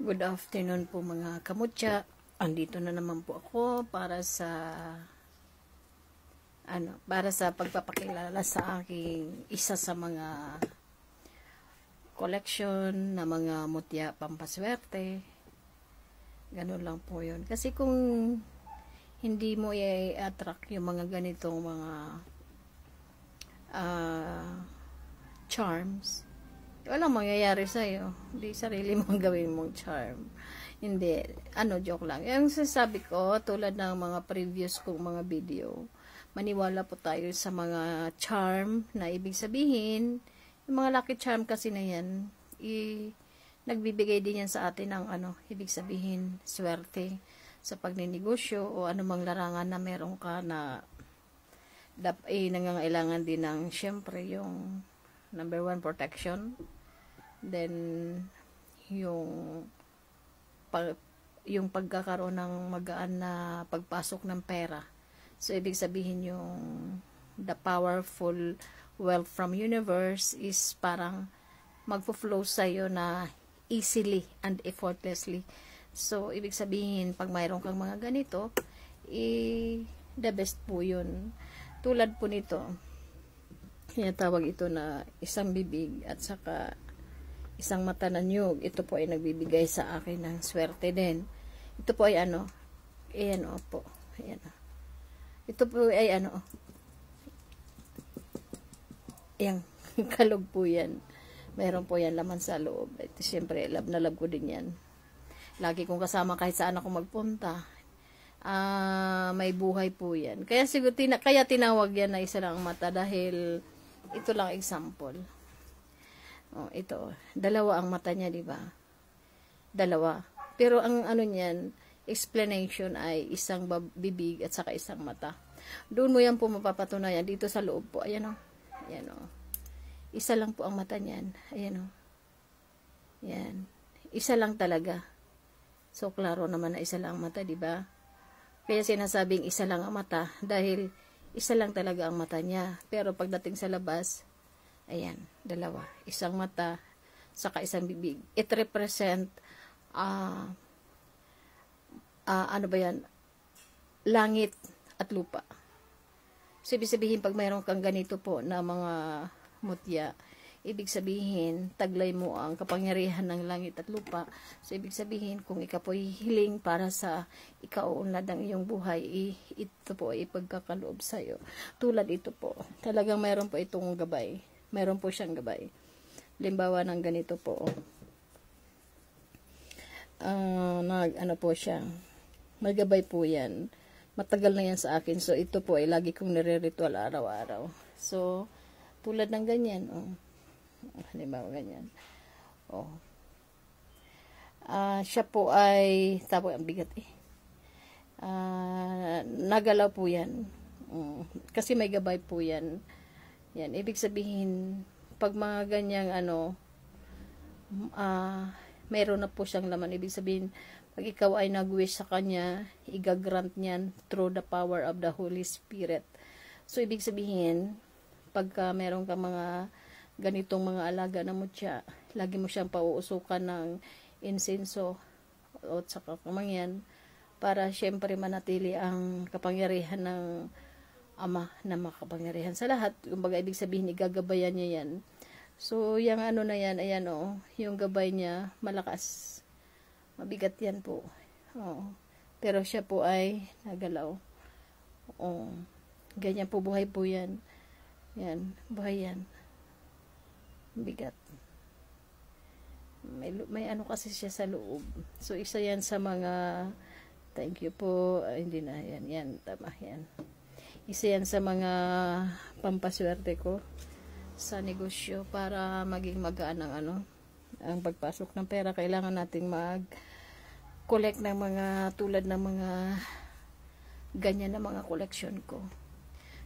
Good afternoon po mga kamutya. Andito na naman po ako para sa pagpapakilala sa aking isa sa mga collection na mga mutya pampaswerte. Ganun lang po 'yun. Kasi kung hindi mo i-attract yung mga ganitong mga charms, walang mangyayari sa'yo. Hindi sarili mong gawin mong charm. Hindi. Joke lang. Yung sasabi ko, tulad ng mga previous kong mga video, maniwala po tayo sa mga charm na ibig sabihin, yung mga lucky charm kasi na yan, nagbibigay din yan sa atin ng ibig sabihin, swerte sa pagninegosyo o anumang larangan na meron ka na nangangailangan din ng, syempre, yung number 1, protection. Then, yung pagkakaroon ng magaan na pagpasok ng pera. So, ibig sabihin yung the powerful wealth from universe is parang magpo-flow sa'yo na easily and effortlessly. So, ibig sabihin, pag mayroon kang mga ganito, the best po yun. Tulad po nito, tinatawag ito na isang bibig at saka isang mata na niyog. Ito po ay nagbibigay sa akin ng swerte din. Ito po ay ayan po. Ayan. Ito po ay ayan, kalog po yan. Meron po yan laman sa loob. Ito, siyempre, love na love ko din yan. Lagi kong kasama kahit saan ako magpunta. May buhay po yan. Kaya siguro, kaya tinawag yan na isa lang ang mata dahil ito lang example. Ito, dalawa ang mata niya, di ba? Dalawa. Pero ang niyan, explanation ay isang bibig at saka isang mata. Doon mo yan po mapapatunayan dito sa loob po. Ayan o. Ayan o. Isa lang po ang mata niyan. Ayan o. Ayan. Isa lang talaga. So, klaro naman na isa lang ang mata, di ba? Kaya sinasabing isa lang ang mata dahil isa lang talaga ang mata niya. Pero pagdating sa labas, ayan, dalawa. Isang mata, saka isang bibig. It represent, langit at lupa. So, ibig sabihin, pag mayroon kang ganito po na mga mutya, ibig sabihin, taglay mo ang kapangyarihan ng langit at lupa. So, ibig sabihin, kung ikaw po hihiling para sa ikauunlad ng iyong buhay, ito po ay ipagkakaloob sa'yo. Tulad ito po. Talagang mayroon po itong gabay. Mayroon po siyang gabay. Limbawa ng ganito po. Po siya. Magabay po yan. Matagal na yan sa akin. So, ito po ay lagi kong nire-ritual araw-araw. So, tulad ng ganyan. Halimbawa ganyan. Siya po ay, tapos ang bigat nagalaw po yan. Kasi may gabay po yan. Yan, ibig sabihin, pag mga ganyang meron na po siyang laman. Ibig sabihin, pag ikaw ay nag-wish sa kanya, igagrant niyan through the power of the Holy Spirit. So, ibig sabihin, pagka meron ka mga ganitong mga alaga na mutya, lagi mo siyang pauusukan ng insenso o saka kamangyan para syempre manatili ang kapangyarihan ng Ama na makapangyarihan sa lahat. Kumbaga, ibig sabihin, igagabayan niya yan. So, yung na yan, ayan yung gabay niya, malakas. Mabigat yan po. Pero siya po ay nagalaw. Ganyan po, buhay po yan. Yan, buhay yan. Bigat. May kasi siya sa loob. So, isa yan sa mga, thank you po, hindi na, yan, tama, yan. Isa yan sa mga pampaswerte ko sa negosyo para maging magaan ang pagpasok ng pera. Kailangan nating mag-collect ng mga tulad ng mga ganyan na mga collection ko.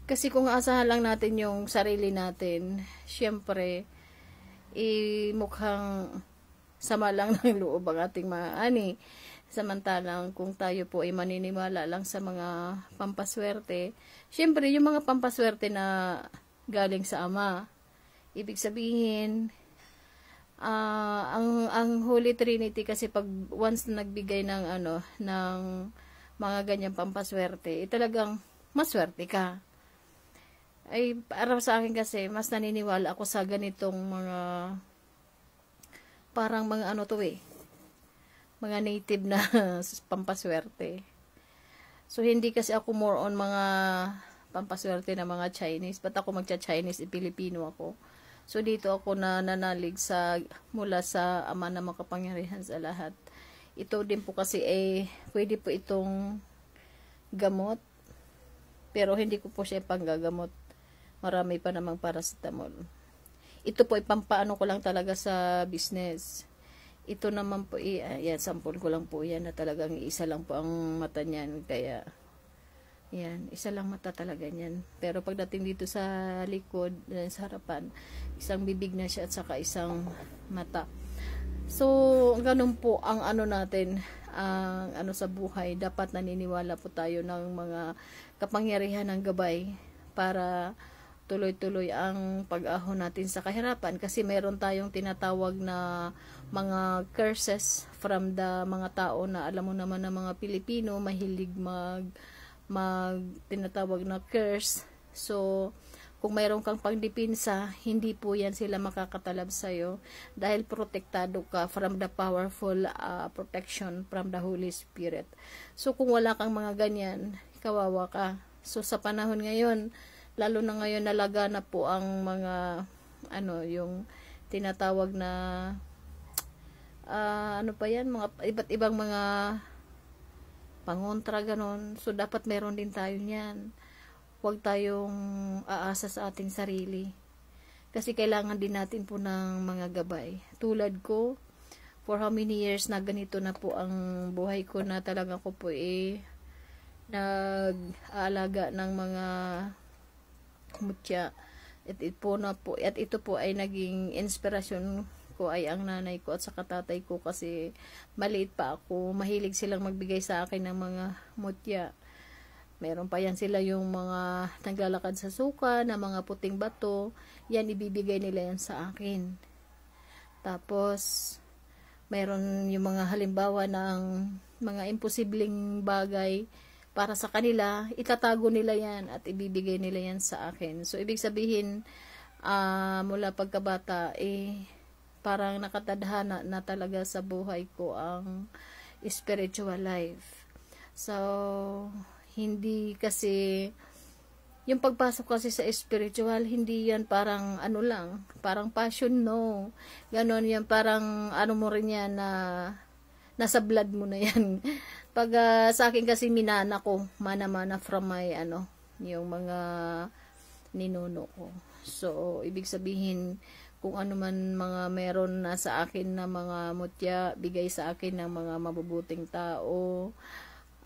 Kasi kung asahan lang natin yung sarili natin, syempre, mukhang sama lang ng loob ang ating mga Samantalang kung tayo po ay maniniwala lang sa mga pampaswerte, syempre yung mga pampaswerte na galing sa Ama, ibig sabihin, Ang Holy Trinity kasi pag once na nagbigay ng ng mga ganyang pampaswerte, talagang maswerte ka. Ay para sa akin kasi mas naniniwala ako sa ganitong mga parang mga mga native na pampaswerte. So hindi kasi ako more on mga pampaswerte na mga Chinese. Ba't ako magcha-Chinese? Pilipino ako. So, dito ako nanalig mula sa Ama na makapangyarihan sa lahat. Ito din po kasi pwede po itong gamot. Pero hindi ko po siya panggagamot. Marami pa namang paracetamol. Ito po pampaano ko lang talaga sa business. Ito naman po, yan, sample ko lang po yan na talagang isa lang po ang mata niyan. Kaya, yan, isa lang mata talaga niyan. Pero pagdating dito sa likod, sa harapan, isang bibig na siya at saka isang mata. So, ganun po ang natin, ang sa buhay. Dapat naniniwala po tayo ng mga kapangyarihan ng gabay para tuloy-tuloy ang pag-ahon natin sa kahirapan. Kasi meron tayong tinatawag na mga curses from the mga tao na alam mo naman ng mga Pilipino, mahilig tinatawag na curse. So, kung mayroon kang pangdipinsa, hindi po yan sila makakatalab sa'yo dahil protektado ka from the powerful protection from the Holy Spirit. So, kung wala kang mga ganyan, kawawa ka. So, sa panahon ngayon, lalo na ngayon nalaga na po ang mga, yung tinatawag na, mga iba't ibang mga pangontra, ganon. So, dapat meron din tayo niyan. Huwag tayong aasa sa ating sarili. Kasi kailangan din natin po ng mga gabay. Tulad ko, for how many years na ganito na po ang buhay ko na talaga ko po nag-aalaga ng mga mutya. At ito po ay naging inspirasyon ko ay ang nanay ko at saka tatay ko kasi maliit pa ako. Mahilig silang magbigay sa akin ng mga mutya. Meron pa yan sila yung mga naglalakad sa suka na mga puting bato. Yan, ibibigay nila yan sa akin. Tapos, meron yung mga halimbawa ng mga imposibleng bagay para sa kanila. Itatago nila yan at ibibigay nila yan sa akin. So, ibig sabihin, mula pagkabata, parang nakatadhana na talaga sa buhay ko ang spiritual life. So, hindi kasi yung pagpasok kasi sa spiritual, hindi yan parang parang passion, no. Ganon yan, parang mo rin yan na nasa blood mo na yan. Pag sa akin kasi minana ko, mana-mana from my yung mga ninuno ko. So, ibig sabihin, kung ano man mga meron na sa akin na mga mutya, bigay sa akin ng mga mabubuting tao,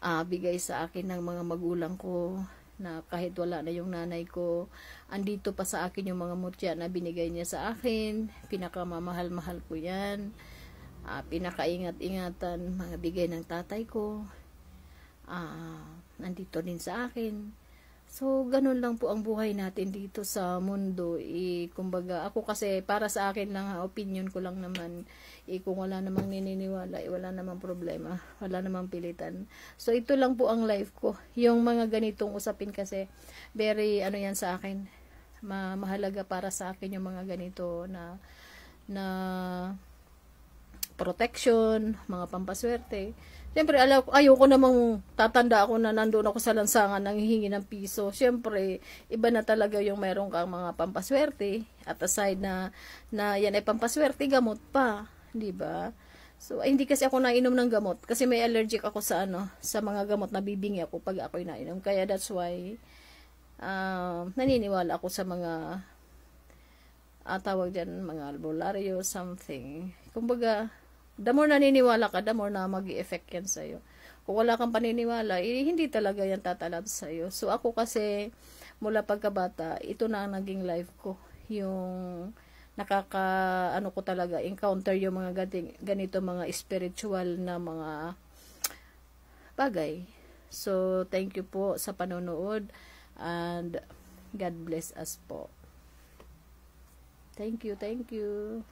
bigay sa akin ng mga magulang ko, na kahit wala na yung nanay ko, andito pa sa akin yung mga mutya na binigay niya sa akin, pinakamamahal-mahal ko yan, pinakaingat-ingatan, mga bigay ng tatay ko, nandito din sa akin. So, ganun lang po ang buhay natin dito sa mundo. Kumbaga, ako kasi, para sa akin lang, opinion ko lang naman, kung wala namang nininiwala, wala namang problema, wala namang pilitan. So, ito lang po ang life ko. Yung mga ganitong usapin kasi, very, yan sa akin, mahalaga para sa akin yung mga ganito na protection, mga pampaswerte. Siyempre, ayoko namang tatanda ako na nandun ako sa lansangan nanghihingi ng piso. Siyempre, iba na talaga yung meron kang mga pampaswerte. At aside na yan ay pampaswerte, gamot pa. Diba? So, hindi kasi ako nainom ng gamot. Kasi may allergic ako sa sa mga gamot na bibingi ako pag ako'y nainom. Kaya that's why, naniniwala ako sa mga, tawag dyan, mga albularyo, something. Kumbaga, the more naniniwala ka, the more na mag-i-effect yan sa'yo. Kung wala kang paniniwala, hindi talaga yan tatalab sa'yo. So, ako kasi, mula pagkabata, ito na ang naging life ko. Yung ko talaga, encounter yung mga ganito, mga spiritual na mga bagay. So, thank you po sa panonood, and God bless us po. Thank you, thank you.